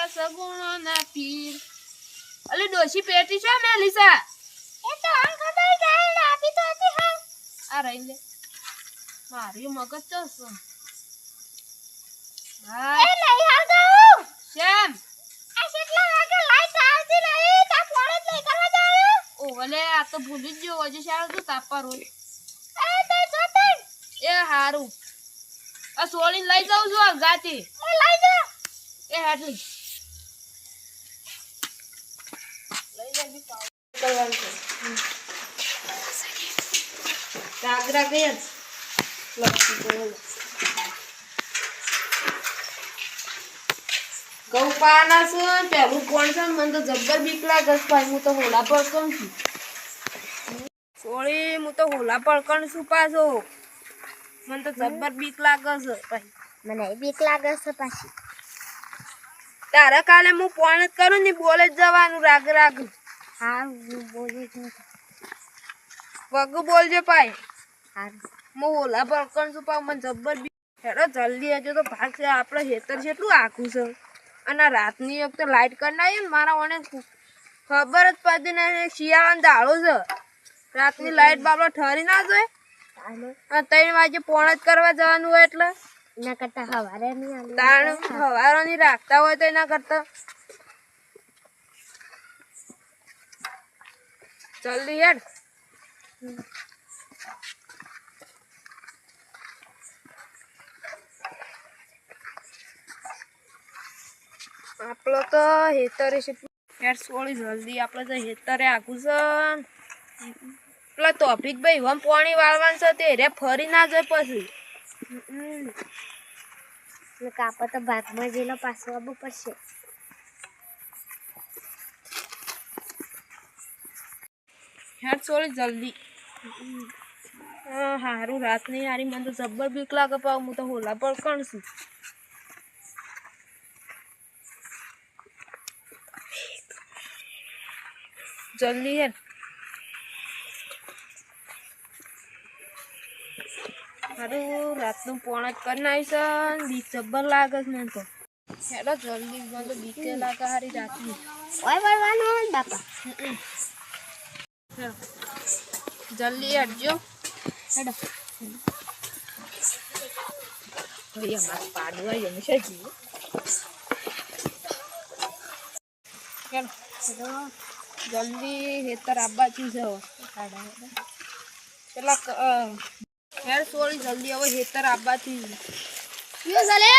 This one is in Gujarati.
સગુણો ના પીર અલી ડોશી પેટી છો મે લીસા એ તો આમ ખબર ગાય આપી તો હતી હા આ રહી લે મારી મગજ તો છે હા એ લઈ હાલ ગાઉ શ્યામ આ કેટલા વાગે લાઈટ આવતી નહીં તા ફોન જ લઈ કરવા જાયો ઓ ભલે આ તો ભૂલી જ ગયો હજી શાળ તો તાપા રોજ એ તે જોતન એ હારું આ સોળી લઈ જાઉં છું આ ગાતી એ લઈ જા એ હાટલી લઈ લે બી પાવ કરવાનું છે ગાગરા ગઈ જ લપસી ગયો ગૌ પાના છે પેલું કોણ છે મને તો જબ્બર બીક લાગે છે ભાઈ હું તો હોલા પડકણ છું સોળી હું તો હોલા પડકણ છું પાછો મને તો જબ્બર બીક લાગે છે ભાઈ મને બીક લાગે છે પાછી તારે કાલે હું ફોન જ કરું ને બોલે જ જવાનું રાગ રાગ હા હું બોલું છું પગ બોલજો ભાઈ હા હું હોલા પડકણ છું પા મને જબ્બર બીક હેડો જલ્દી હજુ તો ભાગ છે આપણે હેતર જેટલું આખું છે અને રાતની વખતે લાઈટ કરી નાખી ને મારા મને ખબર જ પડતી નહીં શિયાળાનો દાડો છે રાતની લાઈટ બાબલો ઠરી ના જાય ચાલો અને 3 વાગે પોણ જ કરવા જવાનું હોય એટલે એના કરતા હવારે નહીં આલી તાણ હવારોની રાખતા હોય તો એના કરતા જલ્દી હેડ આપણો તો હેતરે છે હેડ સોળી જલ્દી આપણે તો હેતરે આખું છે પેલા તોફિક ભાઈ વમ પાણી વાળવાનું છે તે રે ફરી ના જાય પછી કાપા તો ભાગમાં જઈને પાછું આવવું પડશે હેડ સોળી જલ્દી હારું રાત નહીં હારી મને તો જબ્બર બીક લાગે પાવ હું તો હોલા પર કણ છું જલ્દી હેડ હારું રાતનું પોણ જ કરી નાખીશ બીક જબ્બર લાગે છે મને તો હેડો જલ્દી મને તો બીક લાગે હારી રાતની ઓય વળવાનું હોય ને બાપા જલ્દી હેડજો હેડો ભાઈ અમારે પાડવા એમ છે જી હેડો હેડો જલ્દી હેતર આબાથી છે પેલા હેર સોળી જલ્દી હવે હેતર આબાથી યો ચાલે